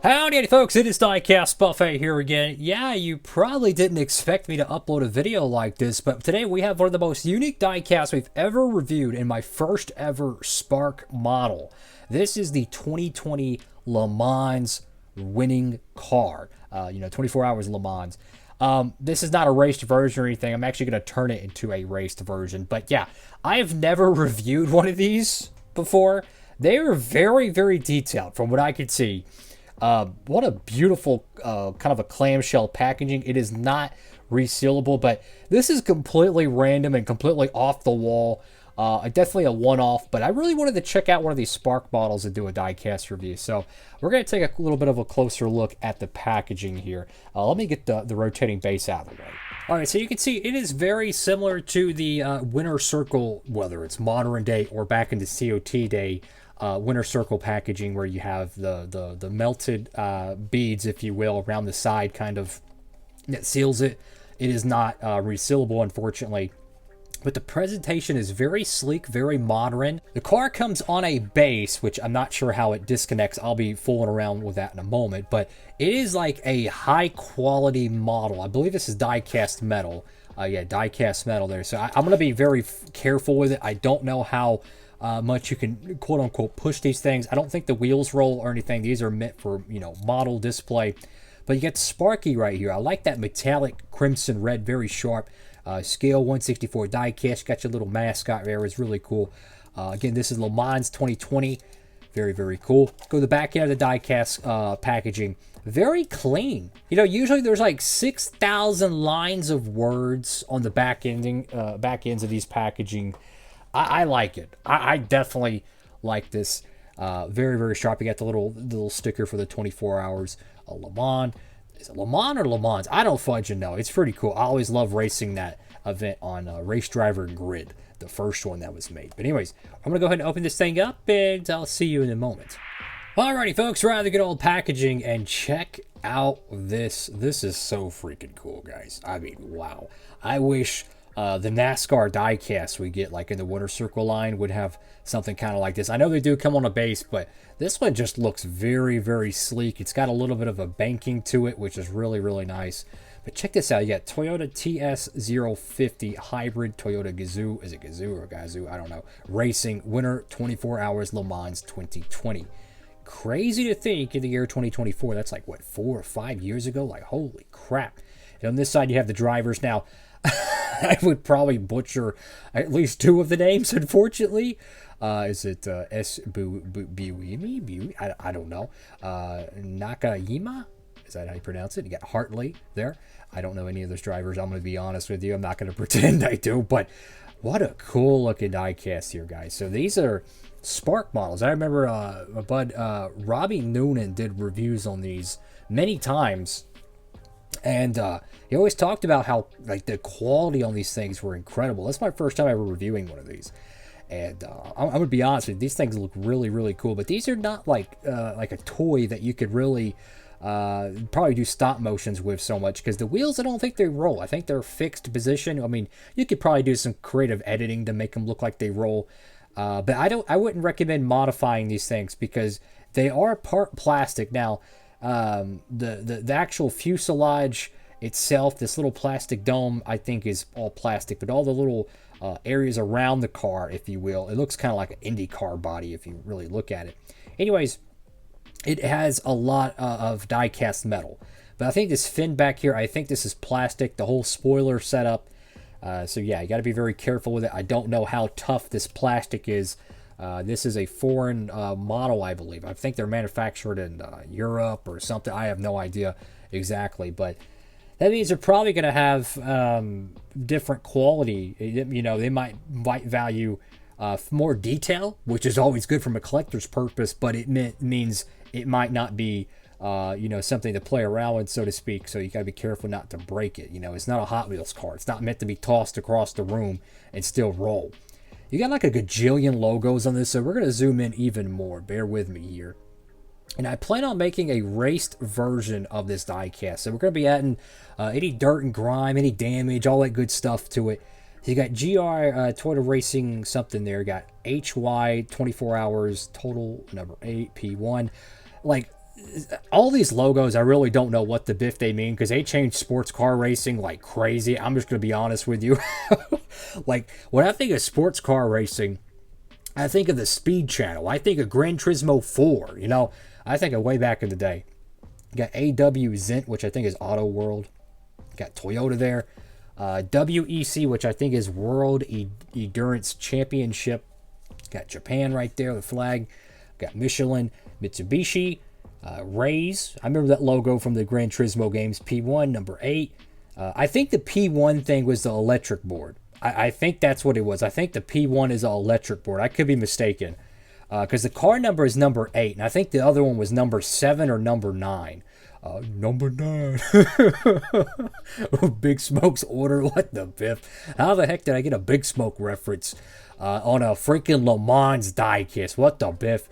Howdy folks, it is Diecastbuffet here again. Yeah, you probably didn't expect me to upload a video like this, but today we have one of the most unique diecasts we've ever reviewed in my first ever Spark model. This is the 2020 Le Mans winning car. 24 hours Le Mans. This is not a raced version or anything. I'm actually going to turn it into a raced version. But yeah, I have never reviewed one of these before. They are very, very detailed from what I could see. What a beautiful kind of a clamshell packaging. It is not resealable, but this is completely random and completely off the wall. Definitely a one-off, but I really wanted to check out one of these Spark models and do a diecast review. So we're going to take a little bit of a closer look at the packaging here. Let me get the rotating base out of the way. All right, so you can see it is very similar to the Winter Circle, whether it's modern day or back in the COT day, Winter Circle packaging, where you have the melted beads, if you will, around the side, kind of that seals it. It is not resealable, unfortunately. But the presentation is very sleek, very modern. The car comes on a base, which I'm not sure how it disconnects. I'll be fooling around with that in a moment. But it is like a high-quality model. I believe this is die-cast metal. Yeah, die-cast metal there. So I'm going to be very careful with it. I don't know how much you can, quote-unquote, push these things. I don't think the wheels roll or anything. These are meant for, model display. But you get Sparky right here. I like that metallic crimson red, very sharp. Scale 164 diecast. Got your little mascot there. It's really cool. Again, this is Le Mans 2020. Very, very cool. Go to the back end of the diecast packaging. Very clean. Usually there's like 6,000 lines of words on the back ends of these packaging. I like it. I definitely like this. Very, very sharp. You got the little sticker for the 24 hours. Le Mans. Is it Le Mans or Le Mans? I don't fudging know. It's pretty cool. I always love racing that event on Race Driver Grid, the first one that was made. But anyways, I'm going to go ahead and open this thing up, and I'll see you in a moment. Alrighty, folks, we're out of the good old packaging, and check out this. This is so freaking cool, guys. I mean, wow. I wish the NASCAR diecast we get, like in the Winter Circle line, would have something kind of like this. I know they do come on a base, but this one just looks very, very sleek. It's got a little bit of a banking to it, which is really, really nice. But check this out. You got Toyota TS050 hybrid Toyota Gazoo. Is it Gazoo or Gazoo? I don't know. Racing Winter 24 Hours Le Mans 2020. Crazy to think in the year 2024. That's like, what, 4 or 5 years ago? Like, holy crap. And on this side, you have the drivers. Now, I would probably butcher at least 2 of the names, unfortunately. Is it Buimi? I don't know. Nakayima? Is that how you pronounce it? You got Hartley there. I don't know any of those drivers. I'm going to be honest with you. I'm not going to pretend I do. But what a cool looking diecast here, guys. So these are Spark models. I remember my bud Robbie Noonan did reviews on these many times. And he always talked about how like the quality on these things were incredible. That's my first time ever reviewing one of these. And I'm going to be honest with you, these things look really, really cool. But these are not like a toy that you could really probably do stop motions with so much, because the wheels, I don't think they roll. I think they're fixed position. I mean, you could probably do some creative editing to make them look like they roll. But I wouldn't recommend modifying these things because they are part plastic. Now, the actual fuselage itself, this little plastic dome, I think is all plastic, but all the little areas around the car, if you will, it looks kind of like an Indy car body if you really look at it. Anyways, it has a lot of die-cast metal, but I think this fin back here, I think this is plastic, the whole spoiler setup. So yeah, you got to be very careful with it. I don't know how tough this plastic is. This is a foreign model, I believe. I think they're manufactured in Europe or something. I have no idea exactly, but that means they're probably going to have different quality. They might value more detail, which is always good from a collector's purpose, but it means it might not be something to play around with, so to speak. So you got to be careful not to break it. It's not a Hot Wheels car. It's not meant to be tossed across the room and still roll. You got like a gajillion logos on this, so we're going to zoom in even more. Bear with me here. And I plan on making a raced version of this diecast. So we're going to be adding any dirt and grime, any damage, all that good stuff to it. So you got GR Toyota Racing something there. You got HY 24 hours, total number 8, P1. Like, all these logos, I really don't know what the biff they mean, because they change sports car racing like crazy. I'm just going to be honest with you. Like, when I think of sports car racing, I think of the Speed Channel. I think of Gran Turismo 4, you know. I think of way back in the day. You got AWZint, which I think is Auto World. You got Toyota there. WEC, which I think is World Endurance Championship. Got Japan right there, the flag. Got Michelin, Mitsubishi, Rays. I remember that logo from the Gran Turismo games. P1, number 8. I think the P1 thing was the electric board. I think that's what it was. I think the P1 is an electric board. I could be mistaken. Because the car number is number 8. And I think the other one was number 7 or number 9. Number 9. Big Smoke's order. What the biff? How the heck did I get a Big Smoke reference on a freaking Le Mans diecast? What the biff?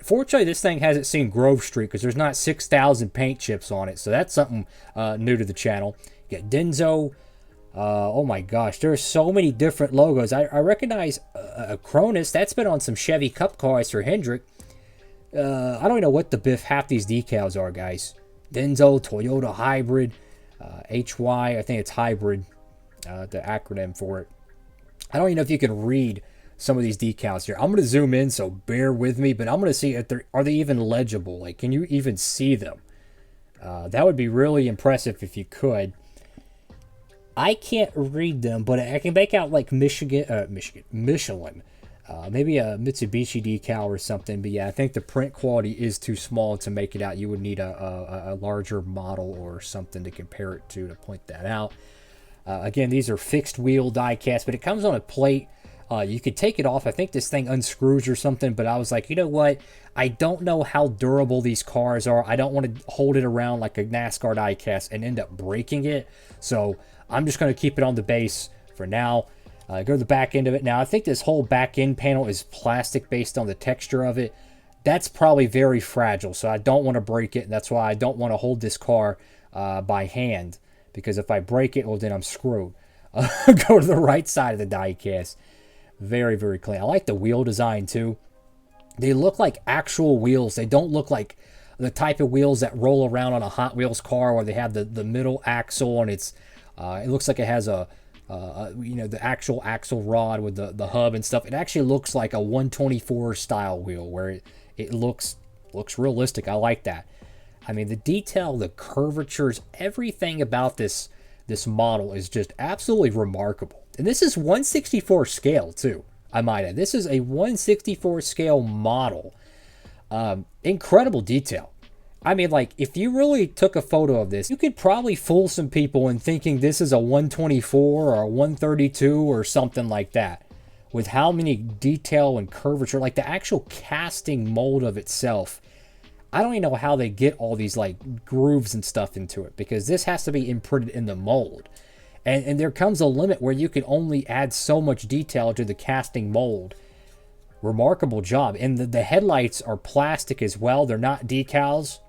Fortunately, this thing hasn't seen Grove Street because there's not 6,000 paint chips on it. So that's something new to the channel. You got Denso. Oh my gosh, there's so many different logos. I recognize Cronus. That's been on some Chevy Cup cars for Hendrick. I don't even know what the biff half these decals are, guys. Denso, Toyota Hybrid, HY, I think it's Hybrid, the acronym for it. I don't even know if you can read some of these decals here. I'm going to zoom in, so bear with me, but I'm going to see if are they even legible? Like, can you even see them? That would be really impressive if you could. I can't read them, but I can make out like Michelin, maybe a Mitsubishi decal or something. But yeah, I think the print quality is too small to make it out. You would need a larger model or something to compare it to point that out. Again, these are fixed wheel die casts, but it comes on a plate. You could take it off. I think this thing unscrews or something, but I was like, you know what? I don't know how durable these cars are. I don't want to hold it around like a NASCAR die cast and end up breaking it. So I'm just going to keep it on the base for now. Go to the back end of it. Now, I think this whole back end panel is plastic based on the texture of it. That's probably very fragile, so I don't want to break it. And that's why I don't want to hold this car by hand, because if I break it, well, then I'm screwed. Go to the right side of the die cast. Very, very clean. I like the wheel design, too. They look like actual wheels. They don't look like the type of wheels that roll around on a Hot Wheels car where they have the middle axle and it looks like it has the actual axle rod with the hub and stuff. It actually looks like a 124 style wheel where it looks realistic. I like that. I mean, the detail, the curvatures, everything about this model is just absolutely remarkable. And this is 1/64 scale too, I might add. This is a 1/64 scale model. Incredible detail. I mean, like, if you really took a photo of this, you could probably fool some people in thinking this is a 124 or a 132 or something like that. With how many detail and curvature, like the actual casting mold of itself. I don't even know how they get all these, like, grooves and stuff into it, because this has to be imprinted in the mold. And there comes a limit where you can only add so much detail to the casting mold. Remarkable job. And the headlights are plastic as well. They're not decals.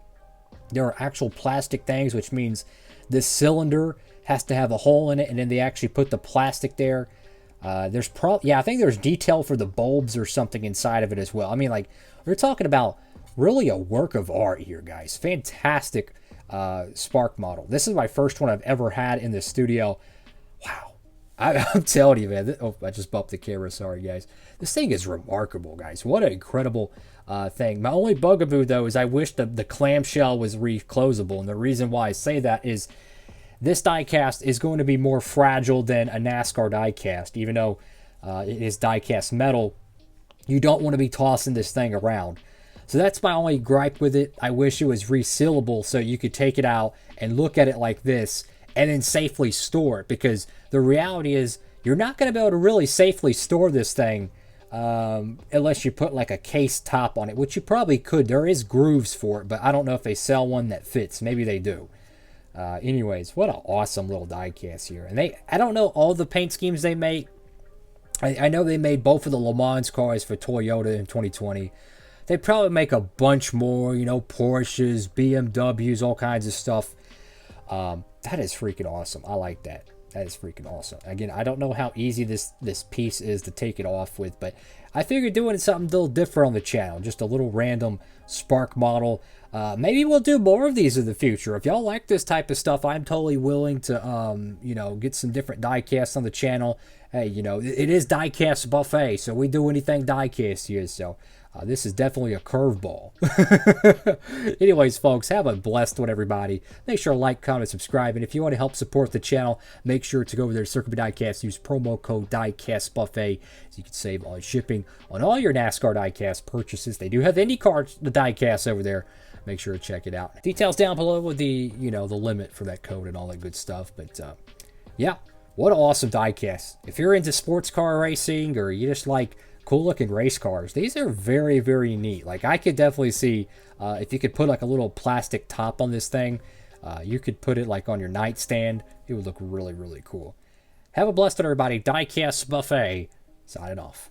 They're actual plastic things, which means this cylinder has to have a hole in it, and then they actually put the plastic there. I think there's detail for the bulbs or something inside of it as well. I mean, like, we're talking about really a work of art here, guys. Fantastic Spark model. This is my first one I've ever had in the studio. Wow. I'm telling you, man. I just bumped the camera. Sorry, guys. This thing is remarkable, guys. What an incredible thing. My only bugaboo, though, is I wish the clamshell was reclosable. And the reason why I say that is this diecast is going to be more fragile than a NASCAR diecast. Even though it is diecast metal, you don't want to be tossing this thing around. So that's my only gripe with it. I wish it was resealable so you could take it out and look at it like this and then safely store it. Because the reality is you're not going to be able to really safely store this thing unless you put like a case top on it, which you probably could. There is grooves for it, but I don't know if they sell one that fits. Maybe they do. Anyways, what an awesome little diecast here. And I don't know all the paint schemes they make. I know they made both of the Le Mans cars for Toyota in 2020. They probably make a bunch more, you know, Porsches, BMWs, all kinds of stuff. That is freaking awesome. I like that. That is freaking awesome. Again, I don't know how easy this piece is to take it off with, but I figured doing something a little different on the channel. Just a little random Spark model. Maybe we'll do more of these in the future. If y'all like this type of stuff, I'm totally willing to, you know, get some different diecasts on the channel. Hey, you know, it is Diecastbuffet, so we do anything diecast here. So this is definitely a curveball. Anyways, folks, have a blessed one, everybody. Make sure to like, comment, subscribe. And if you want to help support the channel, make sure to go over there to Circle B Diecast. Use promo code Diecastbuffet so you can save on shipping on all your NASCAR diecast purchases. They do have IndyCar the diecast over there. Make sure to check it out. Details down below with the, you know, the limit for that code and all that good stuff. But yeah, what an awesome diecast. If you're into sports car racing or you just like cool looking race cars, these are very, very neat. Like, I could definitely see if you could put like a little plastic top on this thing, you could put it like on your nightstand. It would look really, really cool. Have a blessed one, everybody. Diecastbuffet signing off.